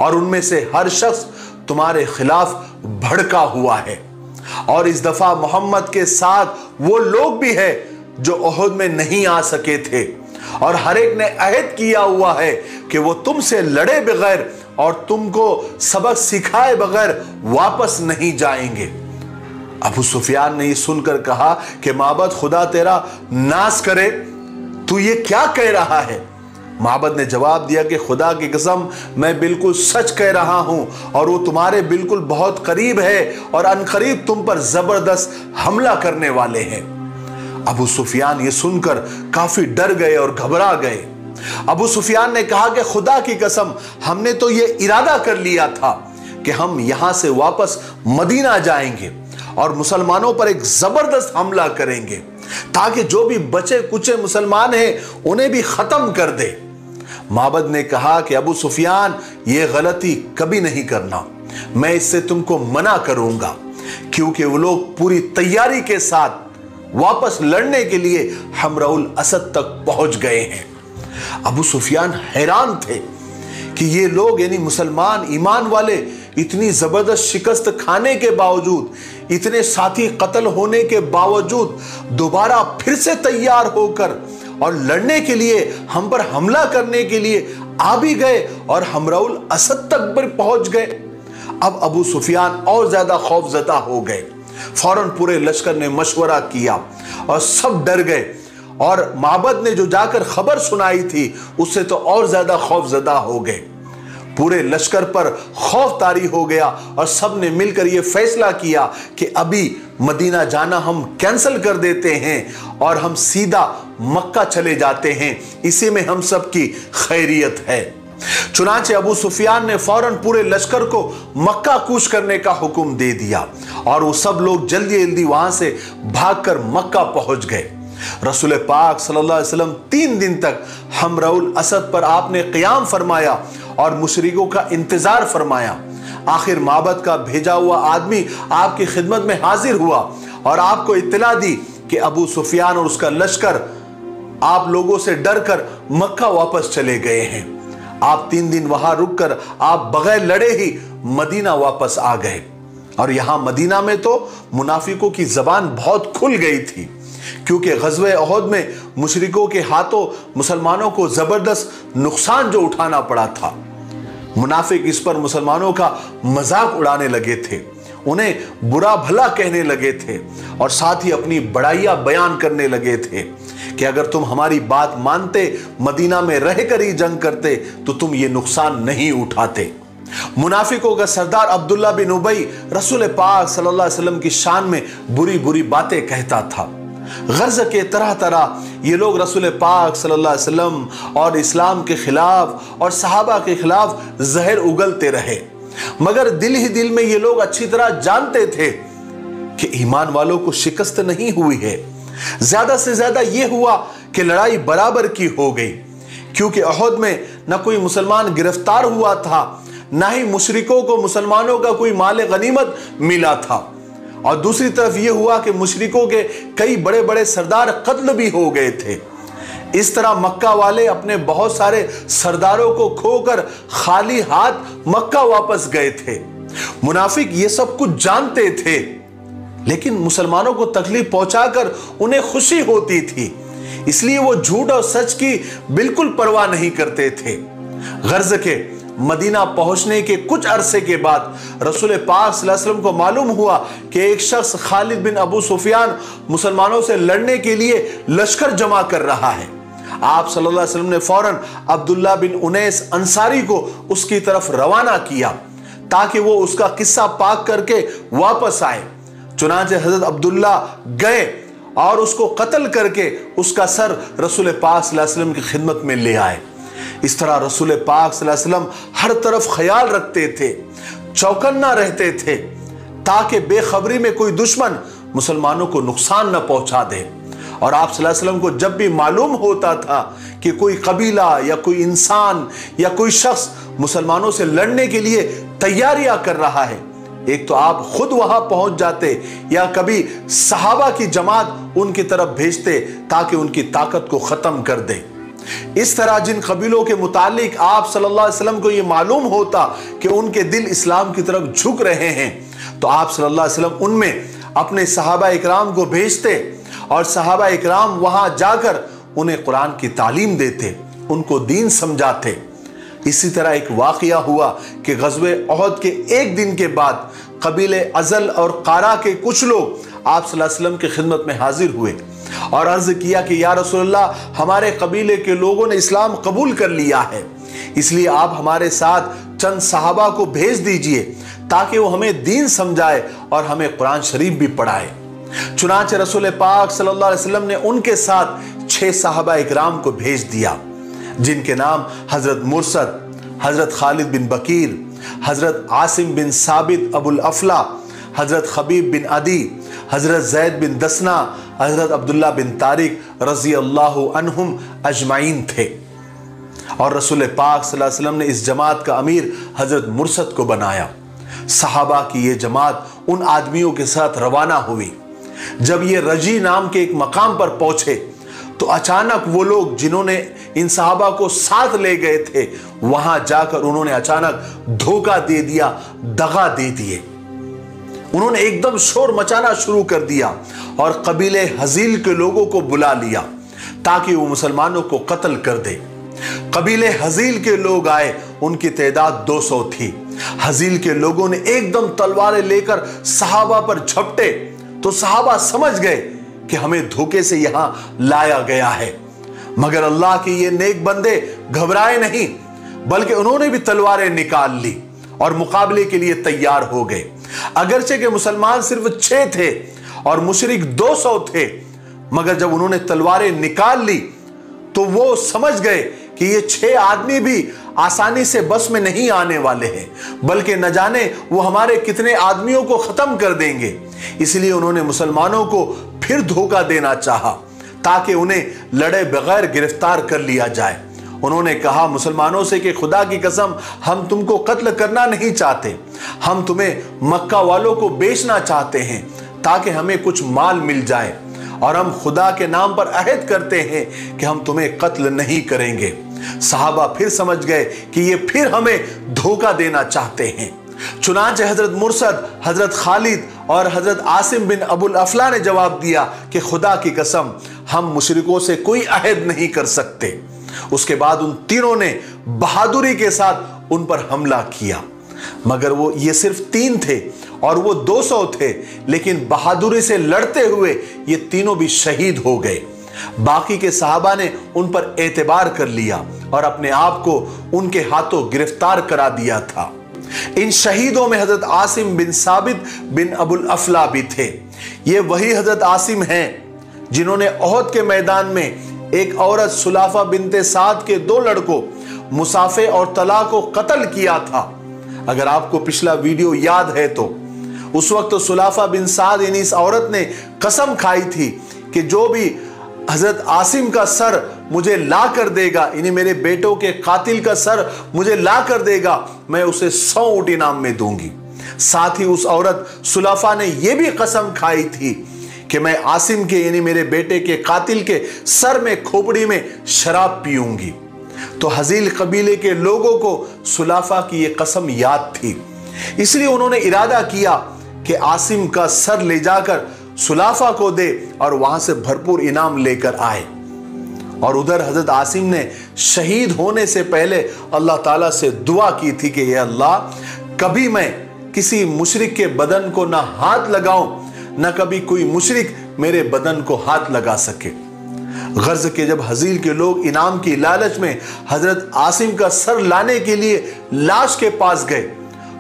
और उनमें से हर शख्स तुम्हारे खिलाफ भड़का हुआ है, और इस दफा मोहम्मद के साथ वो लोग भी है जो उहद में नहीं आ सके थे, और हर एक ने अहद किया हुआ है कि वो तुमसे लड़े बगैर और तुमको सबक सिखाए बगैर वापस नहीं जाएंगे। अबू सुफियान ने ये सुनकर कहा कि माबद, खुदा तेरा नाश करे, तू ये क्या कह रहा है? माबद ने जवाब दिया कि खुदा की कसम, मैं बिल्कुल सच कह रहा हूं, और वो तुम्हारे बिल्कुल बहुत करीब है और अनकरीब तुम पर जबरदस्त हमला करने वाले हैं। अबू सुफियान ये सुनकर काफी डर गए और घबरा गए। अबू सुफियान ने कहा कि खुदा की कसम, हमने तो ये इरादा कर लिया था कि हम यहां से वापस मदीना जाएंगे और मुसलमानों पर एक जबरदस्त हमला करेंगे ताकि जो भी बचे कुचे मुसलमान हैं उन्हें भी खत्म कर दे। माबद ने कहा कि अबू सुफियान, ये गलती कभी नहीं करना, मैं इससे तुमको मना करूंगा, क्योंकि वो लोग पूरी तैयारी के साथ वापस लड़ने के लिए हमराउल असद तक पहुंच गए हैं। अबू सुफियान हैरान थे कि ये लोग यानी मुसलमान ईमान वाले इतनी जबरदस्त शिकस्त खाने के बावजूद, इतने साथी कत्ल होने के बावजूद दोबारा फिर से तैयार होकर और लड़ने के लिए, हम पर हमला करने के लिए आ भी गए और हमराउल असद तक पर पहुंच गए। अब अबू सुफियान और ज्यादा खौफजदा हो गए। फौरन पूरे लश्कर ने मशवरा किया और सब डर गए, और माबद ने जो जाकर खबर सुनाई थी उससे तो और ज्यादा खौफजदा हो गए। पूरे लश्कर पर खौफ तारी हो गया और सब ने मिलकर यह फैसला किया कि अभी मदीना जाना हम कैंसिल कर देते हैं और हम सीधा मक्का चले जाते हैं, इसी में हम सब की खैरियत है। चुनांचे अबू सुफियान ने फौरन पूरे लश्कर को मक्का कूच करने का हुक्म दे दिया और वो सब लोग जल्दी जल्दी वहां से भागकर मक्का पहुंच गए। रसूल पाक सल्लल्लाहु अलैहि वसल्लम 3 दिन तक हमराउल असद पर आपने क़याम फरमाया और मुशरिकों का इंतजार फरमाया। आखिर माबद का भेजा हुआ आदमी आपकी खिदमत में हाजिर हुआ और आपको इत्तला दी कि अबू सुफियान और उसका लश्कर आप लोगों से डरकर मक्का वापस चले गए हैं। आप 3 दिन वहां रुककर आप बगैर लड़े ही मदीना वापस आ गए और यहां मदीना में तो मुनाफिकों की जबान बहुत खुल गई थी, क्योंकि ग़ज़वे उहद में मुशरिकों के हाथों मुसलमानों को जबरदस्त नुकसान जो उठाना पड़ा था। मुनाफिक इस पर मुसलमानों का मजाक उड़ाने लगे थे, उन्हें बुरा भला कहने लगे थे और साथ ही अपनी बड़ाइयां बयान करने लगे थे कि अगर तुम हमारी बात मानते, मदीना में रहकर ही जंग करते तो तुम ये नुकसान नहीं उठाते। मुनाफिकों का सरदार अब्दुल्ला बिन उबई रसूल पाक सल्लल्लाहु अलैहि वसल्लम की शान में बुरी बुरी बातें कहता था। गर्ज के तरह तरह ये लोग रसूल पाक सल्लल्लाहु अलैहि वसल्लम और इस्लाम के खिलाफ और सहाबा के खिलाफ जहर उगलते रहे, मगर दिल ही दिल में ये लोग अच्छी तरह जानते थे कि ईमान वालों को शिकस्त नहीं हुई है। ज्यादा से ज्यादा ये हुआ कि लड़ाई बराबर की हो गई, क्योंकि उहद में न कोई मुसलमान गिरफ्तार हुआ था, ना ही मुशरिकों को मुसलमानों का कोई माल गनीमत मिला था, और दूसरी तरफ यह हुआ कि मुशरिकों के कई बड़े बड़े सरदार कत्ल भी हो गए थे। इस तरह मक्का वाले अपने बहुत सारे सरदारों को खोकर खाली हाथ मक्का वापस गए थे। मुनाफिक ये सब कुछ जानते थे, लेकिन मुसलमानों को तकलीफ पहुंचाकर उन्हें खुशी होती थी, इसलिए वो झूठ और सच की बिल्कुल परवाह नहीं करते थे। गर्ज के मदीना पहुंचने के कुछ अरसे के बाद रसूल पाक सल्लल्लाहु अलैहि वसल्लम को मालूम हुआ कि एक शख्स खालिद बिन अबू सुफियान मुसलमानों से लड़ने के लिए लश्कर जमा कर रहा है। आप सल्लल्लाहु अलैहि वसल्लम ने फौरन अब्दुल्ला बिन उनैस अंसारी को उसकी तरफ रवाना किया ताकि वो उसका किस्सा पाक करके वापस आए। चुनांचे हजरत अब्दुल्ला गए और उसको कत्ल करके उसका सर रसूल पाक सल्लल्लाहु अलैहि वसल्लम की खिदमत में ले आए। इस तरह रसूल पाक सल्लल्लाहु अलैहि वसल्लम हर तरफ ख्याल रखते थे, चौकन्ना रहते थे, ताकि बेखबरी में कोई दुश्मन मुसलमानों को नुकसान न पहुंचा दे। और आप सल्लल्लाहु अलैहि वसल्लम को जब भी मालूम होता था कि कोई कबीला या कोई इंसान या कोई शख्स मुसलमानों से लड़ने के लिए तैयारियां कर रहा है, एक तो आप खुद वहां पहुंच जाते या कभी सहाबा की जमात उनकी तरफ भेजते ताकि उनकी ताकत को खत्म कर दे। इस तरह जिन कबीलों के मुतालिक आप सल्लल्लाहु अलैहि वसल्लम को यह मालूम होता कि उनके दिल इस्लाम की तरफ झुक रहे हैं, तो आप सल्लल्लाहु अलैहि वसल्लम उनमें अपने सहाबा इकराम को भेजते और सहाबा इकराम वहां जाकर उन्हें कुरान की तालीम देते, उनको दीन समझाते। इसी तरह एक वाकया हुआ कि ग़ज़वे उहद के एक दिन के बाद कबीले अज़ल और कारा के कुछ लोग आप सल्लल्लाहु अलैहि वसल्लम की खिदमत में हाजिर हुए और अर्ज किया कि या रसूलल्लाह, हमारे कबीले के लोगों ने इस्लाम कबूल कर लिया है, इसलिए आप हमारे साथ चंद सहाबा को भेज दीजिए ताकि वो हमें दीन समझाए और हमें कुरान शरीफ भी पढ़ाए। चुनांचे रसूल पाक सल्लल्लाहु अलैहि वसल्लम ने उनके साथ 6 सहाबा इकराम को भेज दिया, जिनके नाम हजरत मुरसद, हजरत खालिद बिन बकीर, हजरत आसिम बिन साबित अबुल अफला, हजरत खबीब बिन अदी, हजरत जैद बिन दसना, हजरत अब्दुल्ला बिन तारिक रजी अल्लाहु अन्हुम अजमाइन थे। और रसूल पाक सल्लल्लाहु अलैहि वसल्लम ने इस जमात का अमीर हजरत मुरसद को बनाया। सहाबा की ये जमात उन आदमियों के साथ रवाना हुई। जब ये रजी नाम के एक मकाम पर पहुंचे तो अचानक वो लोग जिन्होंने इन सहाबा को साथ ले गए थे, वहां जाकर उन्होंने अचानक धोखा दे दिया, दगा दे दिए। उन्होंने एकदम शोर मचाना शुरू कर दिया और कबीले हजील के लोगों को बुला लिया ताकि वो मुसलमानों को कत्ल कर दे। कबीले हजील के लोग आए, उनकी तादाद 200 थी। हजील के लोगों ने एकदम तलवारें लेकर सहाबा पर झपटे तो सहाबा समझ गए कि हमें धोखे से यहां लाया गया है, मगर अल्लाह के ये नेक बंदे घबराए नहीं, बल्कि उन्होंने भी तलवारें निकाल ली और मुकाबले के लिए तैयार हो गए। अगरचे के मुसलमान सिर्फ 6 थे और मुशरिक 200 थे, मगर जब उन्होंने तलवारें निकाल ली तो वो समझ गए कि ये 6 आदमी भी आसानी से बस में नहीं आने वाले हैं, बल्कि न जाने वो हमारे कितने आदमियों को खत्म कर देंगे। इसलिए उन्होंने मुसलमानों को फिर धोखा देना चाहा ताकि उन्हें लड़े बगैर गिरफ्तार कर लिया जाए। उन्होंने कहा मुसलमानों से कि खुदा की कसम, हम तुमको कत्ल करना नहीं चाहते, हम तुम्हें मक्का वालों को बेचना चाहते हैं ताकि हमें कुछ माल मिल जाए, और हम खुदा के नाम पर अहद करते हैं कि हम तुम्हें कत्ल नहीं करेंगे। सहाबा फिर समझ गए कि ये फिर हमें धोखा देना चाहते हैं। चुनांचे हजरत मुर्सद, हजरत खालिद और हजरत आसिम बिन अबुल अफला ने जवाब दिया कि खुदा की कसम, हम मुशरिकों से कोई अहद नहीं कर सकते। उसके बाद उन तीनों ने बहादुरी के साथ उन पर हमला किया, मगर वो ये सिर्फ 3 थे और वो 200 थे, लेकिन बहादुरी से लड़ते हुए ये तीनों भी शहीद हो गए। बाकी के सहाबा ने उन पर एतबार कर लिया और अपने आप को उनके हाथों गिरफ्तार करा दिया था। इन शहीदों में हजरत आसिम बिन साबित बिन अबुल अफला भी थे। ये वही हजरत आसिम हैं जिन्होंने ओहद के मैदान में एक औरत सुलाफा बिनते साद के 2 लड़कों मुसाफे और तला को कत्ल किया था। अगर आपको पिछला वीडियो याद है तो उस वक्त तो सुलाफा बिन साद यानी इस औरत ने कसम खाई थी कि जो भी हजरत आसिम का सर मुझे ला कर देगा, यानी मेरे बेटों के कातिल का सर मुझे ला कर देगा, मैं उसे 100 ऊंट इनाम में दूंगी। साथ ही उस औरत सुलाफा ने यह भी कसम खाई थी कि मैं आसिम के यानी मेरे बेटे के कातिल के सर में खोपड़ी में शराब पीऊंगी। तो हजील कबीले के लोगों को सुलाफा की यह कसम याद थी, इसलिए उन्होंने इरादा किया कि आसिम का सर ले जाकर सुलाफा को दे और वहां से भरपूर इनाम लेकर आए। और उधर हजरत आसिम ने शहीद होने से पहले अल्लाह ताला से दुआ की थी कि या अल्लाह, कभी मैं किसी मुशरिक के बदन को ना हाथ लगाऊं, ना कभी कोई मुशरिक मेरे बदन को हाथ लगा सके। गर्ज के जब हजील के लोग इनाम की लालच में हजरत आसिम का सर लाने के लिए लाश के पास गए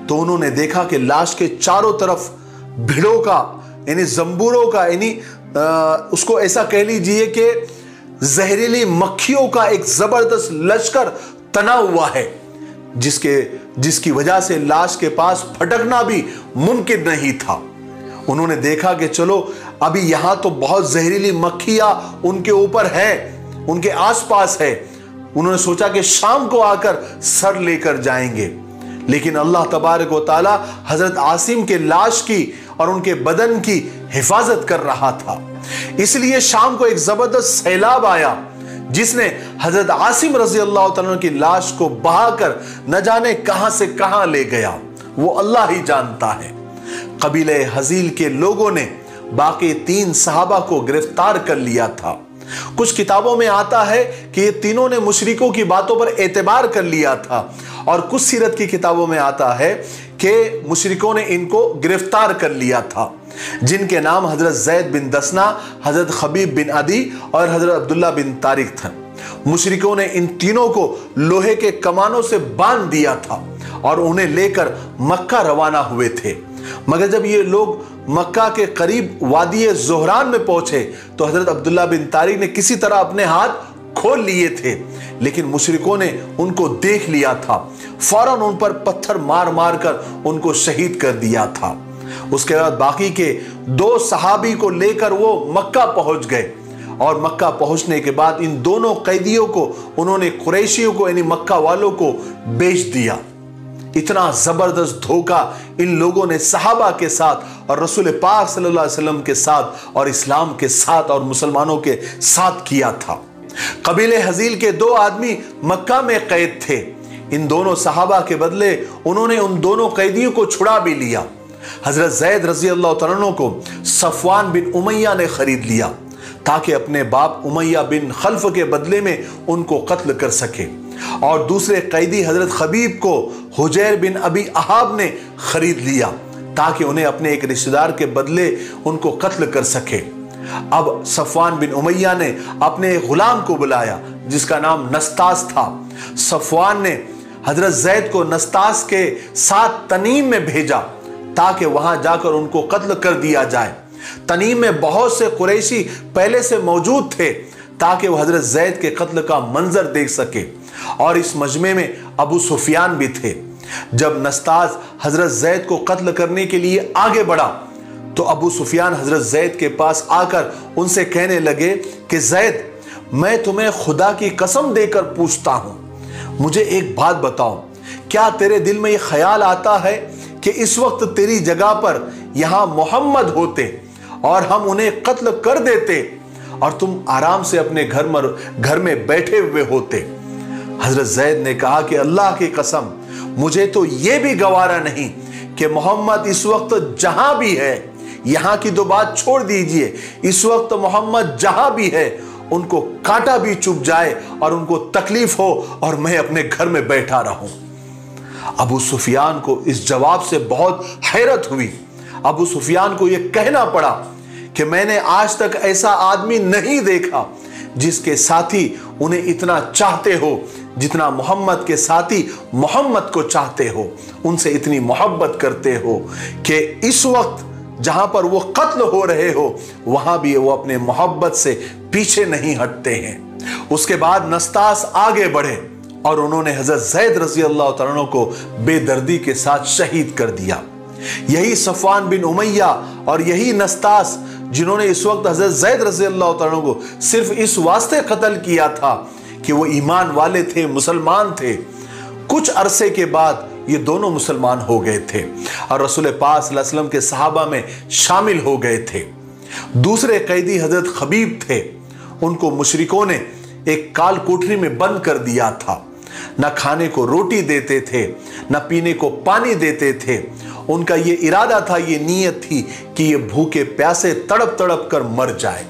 तो उन्होंने देखा कि लाश के चारों तरफ भिड़ों का यानी जंबूरों का यानी उसको ऐसा कह लीजिए कि जहरीली मक्खियों का एक जबरदस्त लश्कर तना हुआ है, जिसकी वजह से लाश के पास फटकना भी मुमकिन नहीं था। उन्होंने देखा कि चलो अभी यहां तो बहुत जहरीली मक्खियां उनके ऊपर है, उनके आसपास है। उन्होंने सोचा कि शाम को आकर सर लेकर जाएंगे, लेकिन अल्लाह तबारक व तआला हजरत आसिम के लाश की और उनके बदन की हिफाजत कर रहा था। इसलिए शाम को एक जबरदस्त सैलाब आया जिसने हजरत आसिम रजी अल्लाह तआला की लाश को बहाकर न जाने कहां से कहां ले गया, वो अल्लाह ही जानता है। कबीले हजील के लोगों ने बाकी 3 सहाबा को गिरफ्तार कर लिया था। कुछ किताबों में आता है कि ये तीनों ने मुशरिकों की बातों पर एतबार कर लिया था, और कुछ सीरत की किताबों में आता है कि मुशरिकों ने इनको गिरफ्तार कर लिया था, जिनके नाम हजरत जैद बिन दसना, हजरत खबीब बिन अदी और हजरत अब्दुल्ला बिन तारिक थे। मुशरिकों ने इन तीनों को लोहे के कमानों से बांध दिया था और उन्हें लेकर मक्का रवाना हुए थे। मगर जब ये लोग मक्का के करीब वादी ज़ोहरान में पहुंचे तो हजरत अब्दुल्ला बिन तारिक ने किसी तरह अपने हाथ खोल लिए थे, लेकिन मुशरिकों ने उनको देख लिया था। फौरन उन पर पत्थर मार मार कर उनको शहीद कर दिया था। उसके बाद बाकी के 2 सहाबी को लेकर वो मक्का पहुंच गए, और मक्का पहुंचने के बाद इन दोनों कैदियों को उन्होंने कुरैशियों को यानी मक्का वालों को बेच दिया। इतना जबरदस्त धोखा इन लोगों ने सहाबा के साथ और रसूल पाक सल्लल्लाहु अलैहि वसल्लम के साथ और इस्लाम के साथ और मुसलमानों के साथ किया था। कबीले हजील के 2 आदमी मक्का में कैद थे। इन दोनों सहाबा के बदले उन्होंने उन दोनों कैदियों को छुड़ा भी लिया। हजरत जैद रजी अल्लाह तआला को सफवान बिन उमैया ने खरीद लिया ताकि अपने बाप उमैया बिन खल्फ के बदले में उनको कत्ल कर सके, और दूसरे कैदी हजरत खबीब को हुजैर बिन अबी अहाब ने खरीद लिया ताकि उन्हें अपने एक रिश्तेदार के बदले उनको कत्ल कर सके। अब सफवान बिन उमैया ने अपने गुलाम को बुलाया जिसका नाम नस्तास था। सफवान ने हजरत जैद को नस्तास के साथ तनीम में भेजा ताकि वहां जाकर उनको कत्ल कर दिया जाए। तनीम में बहुत से कुरैशी पहले से मौजूद थे ताकि वह हजरत जैद के कत्ल का मंजर देख सके, और इस मजमे में अबू सुफियान भी थे। जब नस्तास हजरत जैद को कत्ल करने के लिए आगे बढ़ा तो अबू सुफियान हजरत जैद के पास आकर उनसे कहने लगे कि जैद, मैं तुम्हें खुदा की कसम देकर पूछता हूं, मुझे एक बात बताओ, क्या तेरे दिल में यह ख्याल आता है कि इस वक्त तेरी जगह पर यहां मोहम्मद होते और हम उन्हें कत्ल कर देते और तुम आराम से अपने घर में बैठे हुए होते? हजरत जैद ने कहा कि अल्लाह की कसम, मुझे तो यह भी गवारा नहीं कि मोहम्मद इस वक्त जहां भी है, यहां की तो बात छोड़ दीजिए, इस वक्त मोहम्मद जहां भी है उनको कांटा भी चुभ जाए और उनको तकलीफ हो और मैं अपने घर में बैठा रहूं। अबू सुफियान को इस जवाब से बहुत हैरत हुई। अबू सुफियान को यह कहना पड़ा कि मैंने आज तक ऐसा आदमी नहीं देखा जिसके साथी उन्हें इतना चाहते हो जितना मोहम्मद के साथी मोहम्मद को चाहते हो, उनसे इतनी मोहब्बत करते हो कि इस वक्त जहां पर वो कत्ल हो रहे हो वहां भी वो अपने मोहब्बत से पीछे नहीं हटते हैं। उसके बाद नस्तास आगे बढ़े और उन्होंने हजरत जैद रज़ी अल्लाह तआला अन्हु को बेदर्दी के साथ शहीद कर दिया। यही सफवान बिन उमैया और यही नस्तास जिन्होंने इस वक्त हजरत जैद रज़ी अल्लाह तआला अन्हु को सिर्फ इस वास्ते कत्ल किया था कि वो ईमान वाले थे, मुसलमान थे। कुछ अरसे के बाद ये दोनों मुसलमान हो गए थे और रसूल पाक सल्लल्लाहु अलैहि वसल्लम के सहाबा में शामिल हो गए थे। दूसरे कैदी हजरत खबीब थे, उनको मुशरिकों ने एक काल कोठरी में बंद कर दिया था। न खाने को रोटी देते थे, न पीने को पानी देते थे। उनका ये इरादा था, ये नीयत थी कि ये भूखे प्यासे तड़प तड़प कर मर जाए।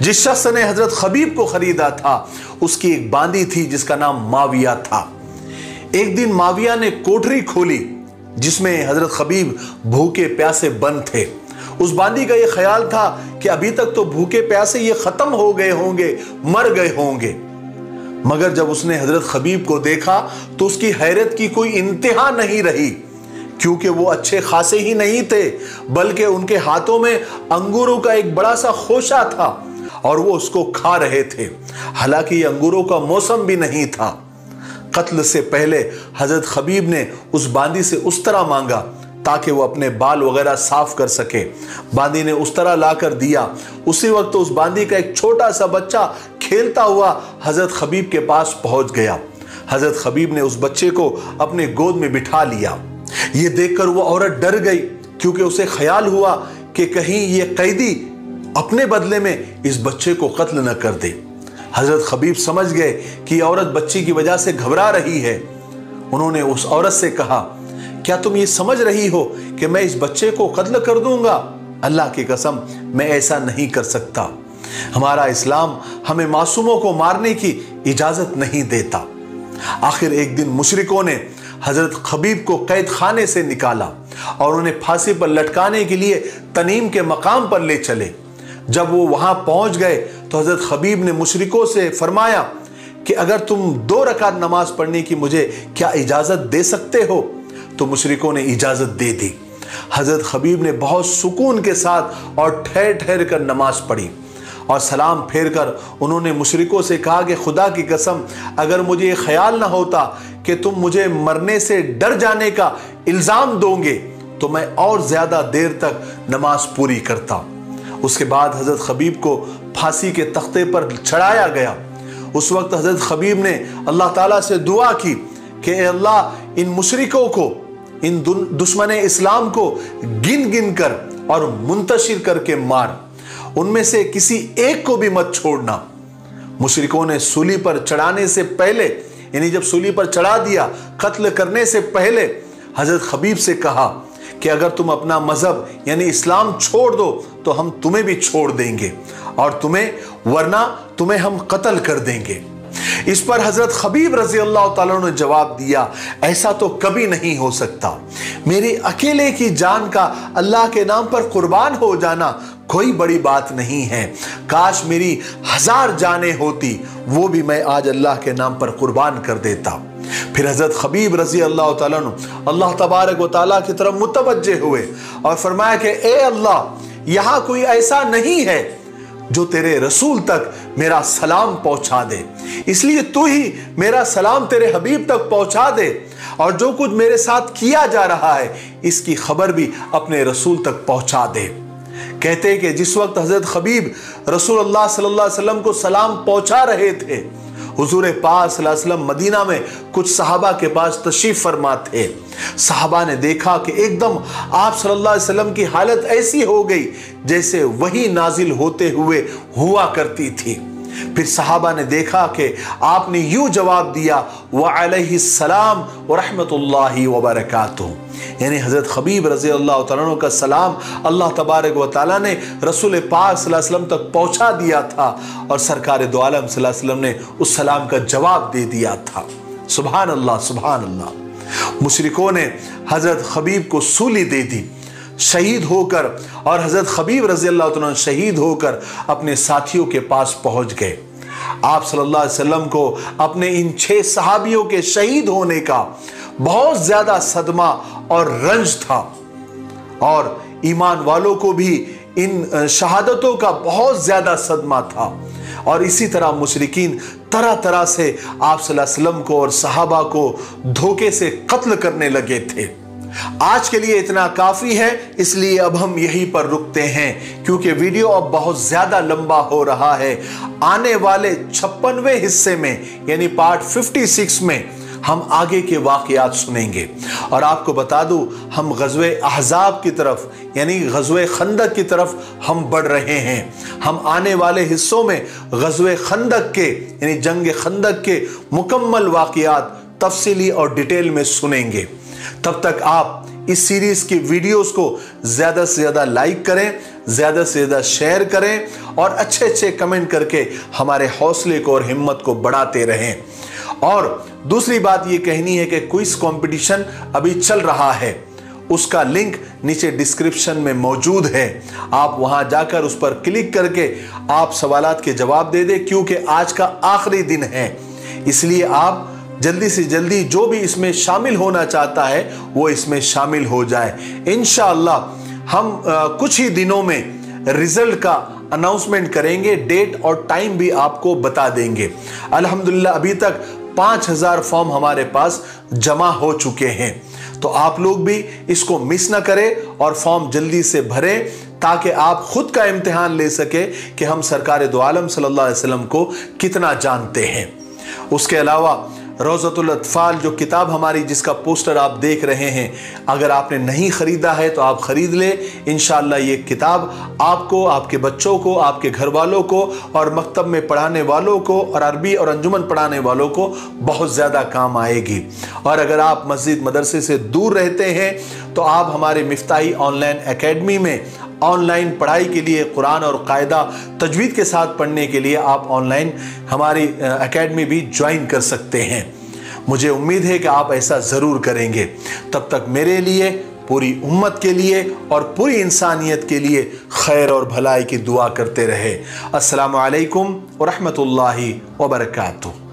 जिस शख्स ने हजरत खबीब को खरीदा था उसकी एक बांदी थी जिसका नाम माविया था। एक दिन माविया ने कोठरी खोली जिसमें हजरत खबीब भूखे प्यासे बंद थे। उस बांदी का यह ख्याल था कि अभी तक तो भूखे प्यासे ये खत्म हो गए होंगे, मर गए होंगे। मगर जब उसने हजरत खबीब को देखा तो उसकी हैरत की कोई इंतहा नहीं रही, क्योंकि वो अच्छे खासे ही नहीं थे बल्कि उनके हाथों में अंगूरों का एक बड़ा सा खोशा था और वो उसको खा रहे थे। हालांकि ये अंगूरों का मौसम भी नहीं था। कत्ल से पहले हजरत खबीब ने उस बांदी से उस तरह मांगा ताकि वो अपने बाल वगैरह साफ कर सके। बांदी ने उस तरह लाकर दिया। उसी वक्त तो उस बांदी का एक छोटा सा बच्चा खेलता हुआ हजरत खबीब के पास पहुंच गया। हजरत खबीब ने उस बच्चे को अपने गोद में बिठा लिया। ये देखकर वो औरत डर गई, क्योंकि उसे ख्याल हुआ कि कहीं ये कैदी अपने बदले में इस बच्चे को कत्ल न कर दे। हजरत खबीब समझ गए कि औरत बच्ची की वजह से घबरा रही है। उन्होंने उस औरत से कहा, क्या तुम ये समझ रही हो कि मैं इस बच्चे को कत्ल कर दूंगा? अल्लाह की कसम, मैं ऐसा नहीं कर सकता। हमारा इस्लाम हमें मासूमों को मारने की इजाजत नहीं देता। आखिर एक दिन मुशरिकों ने हजरत खबीब को कैद खाने से निकाला और उन्हें फांसी पर लटकाने के लिए तनीम के मकाम पर ले चले। जब वो वहां पहुंच गए तो हजरत खबीब ने मुशरिकों से फरमाया कि अगर तुम 2 रकात नमाज पढ़ने की मुझे क्या इजाजत दे सकते हो? तो मुशरिकों ने इजाजत दे दी। हजरत खबीब ने बहुत सुकून के साथ और ठहर ठहर कर नमाज पढ़ी और सलाम फेर कर उन्होंने मुशरिकों से कहा कि खुदा की कसम, अगर मुझे ये ख्याल ना होता कि तुम मुझे मरने से डर जाने का इल्ज़ाम दोगे तो मैं और ज़्यादा देर तक नमाज पूरी करता। उसके बाद हज़रत खबीब को फांसी के तख्ते पर चढ़ाया गया। उस वक्त हज़रत खबीब ने अल्लाह ताला से दुआ की कि अल्लाह इन मुशरिकों को, इन दुश्मन इस्लाम को गिन गिन कर और मुंतशिर करके मार, उनमें से किसी एक को भी मत छोड़ना। मुशरिकों ने सूली पर चढ़ाने से पहले, यानी जब सूली पर चढ़ा दिया, कत्ल करने से पहले हजरत खबीब से कहा कि अगर तुम अपना मजहब यानी इस्लाम छोड़ दो तो हम तुम्हें भी छोड़ देंगे और वरना तुम्हें हम कत्ल कर देंगे। इस पर हजरत खबीब रजी अल्लाह ताला ने जवाब दिया, ऐसा तो कभी नहीं हो सकता। मेरे अकेले की जान का अल्लाह के नाम पर कुर्बान हो जाना कोई बड़ी बात नहीं है। काश मेरी 1000 जानें होती, वो भी मैं आज अल्लाह के नाम पर कुर्बान कर देता। फिर हज़रत खबीब रज़ी अल्लाह तआला अन्हु अल्लाह तबारक व तआला की तरफ मुतवज्जे हुए और फरमाया कि ए अल्लाह, यहाँ कोई ऐसा नहीं है जो तेरे रसूल तक मेरा सलाम पहुंचा दे, इसलिए तू ही मेरा सलाम तेरे हबीब तक पहुंचा दे और जो कुछ मेरे साथ किया जा रहा है इसकी खबर भी अपने रसूल तक पहुंचा दे। कहते हैं कि जिस वक्त हजरत खबीब रसूलुल्लाह सल्लल्लाहु अलैहि वसल्लम को सलाम पहुंचा रहे थे, हुजूर पाक सल्लल्लाहु अलैहि वसल्लम मदीना में कुछ सहाबा के पास तशरीफ फरमा थे। सहाबा ने देखा कि एकदम आप सल्लल्लाहु अलैहि वसल्लम की हालत ऐसी हो गई जैसे वही नाजिल होते हुए हुआ करती थी। फिर सहाबा ने देखा कि आपने यूं जवाब दिया, व अलैहिस्सलाम व रहमतुल्लाहि व बरकातुहू, यानी हज़रत खबीब रज़ी अल्लाह तआला अन्हु का सलाम अल्लाह तबारक व तआला ने रसूल पाक सल्लल्लाहु अलैहि वसल्लम तक पहुंचा दिया था और सरकार दो आलम सल्लल्लाहु अलैहि वसल्लम ने उस सलाम का जवाब दे दिया था। सुभान अल्लाह, सुभान अल्लाह। मुशरिकों ने हज़रत खबीब को सूली दे दी शहीद होकर, और हज़रत खबीब रज़ी अल्लाह तआला अन्हु शहीद होकर अपने साथियों के पास पहुंच गए। आप सल्लल्लाहु अलैहि वसल्लम को अपने इन 6 सहाबियों के शहीद होने का बहुत ज़्यादा सदमा और रंज था, और ईमान वालों को भी इन शहादतों का बहुत ज़्यादा सदमा था। और इसी तरह मुशरिकीन तरह तरह से आप सल्लल्लाहु अलैहि वसल्लम को और सहाबा को धोखे से कत्ल करने लगे थे। आज के लिए इतना काफ़ी है, इसलिए अब हम यहीं पर रुकते हैं क्योंकि वीडियो अब बहुत ज़्यादा लंबा हो रहा है। आने वाले 56वें हिस्से में यानी पार्ट 56 में हम आगे के वाक़यात सुनेंगे। और आपको बता दूं, हम ग़ज़वे अहज़ाब की तरफ यानी ग़ज़वे खंदक की तरफ हम बढ़ रहे हैं। हम आने वाले हिस्सों में ग़ज़वे खंदक के यानी जंग खंदक के मुकम्मल वाक़यात तफसीली और डिटेल में सुनेंगे। तब तक आप इस सीरीज की वीडियोस को ज़्यादा से ज़्यादा लाइक करें, ज़्यादा से ज़्यादा शेयर करें और अच्छे अच्छे कमेंट करके हमारे हौसले को और हिम्मत को बढ़ाते रहें। और दूसरी बात ये कहनी है कि क्विज कंपटीशन अभी चल रहा है, उसका लिंक नीचे डिस्क्रिप्शन में मौजूद है। आप वहां जाकर उस पर क्लिक करके आप सवालात के जवाब दे दें, क्योंकि आज का आखिरी दिन है। इसलिए आप जल्दी से जल्दी जो भी इसमें शामिल होना चाहता है वो इसमें शामिल हो जाए। इंशाअल्लाह हम कुछ ही दिनों में रिजल्ट का अनाउंसमेंट करेंगे, डेट और टाइम भी आपको बता देंगे। अल्हम्दुलिल्लाह अभी तक 5000 फॉर्म हमारे पास जमा हो चुके हैं, तो आप लोग भी इसको मिस ना करें और फॉर्म जल्दी से भरें ताकि आप खुद का इम्तिहान ले सके कि हम सरकार दो आलम सल्लल्लाहु अलैहि वसल्लम को कितना जानते हैं। उसके अलावा रोज़तुल अत्फाल जो किताब हमारी जिसका पोस्टर आप देख रहे हैं, अगर आपने नहीं ख़रीदा है तो आप ख़रीद लें। इंशाअल्लाह ये किताब आपको, आपके बच्चों को, आपके घर वालों को और मकतब में पढ़ाने वालों को और अरबी और अंजुमन पढ़ाने वालों को बहुत ज़्यादा काम आएगी। और अगर आप मस्जिद मदरसे से दूर रहते हैं तो आप हमारे मिफ्ताही ऑनलाइन एकेडमी में ऑनलाइन पढ़ाई के लिए कुरान और कायदा तजवीद के साथ पढ़ने के लिए आप ऑनलाइन हमारी एकेडमी भी ज्वाइन कर सकते हैं। मुझे उम्मीद है कि आप ऐसा ज़रूर करेंगे। तब तक मेरे लिए, पूरी उम्मत के लिए और पूरी इंसानियत के लिए खैर और भलाई की दुआ करते रहे। अस्सलामु अलैकुम व रहमतुल्लाहि व बरकातुहू।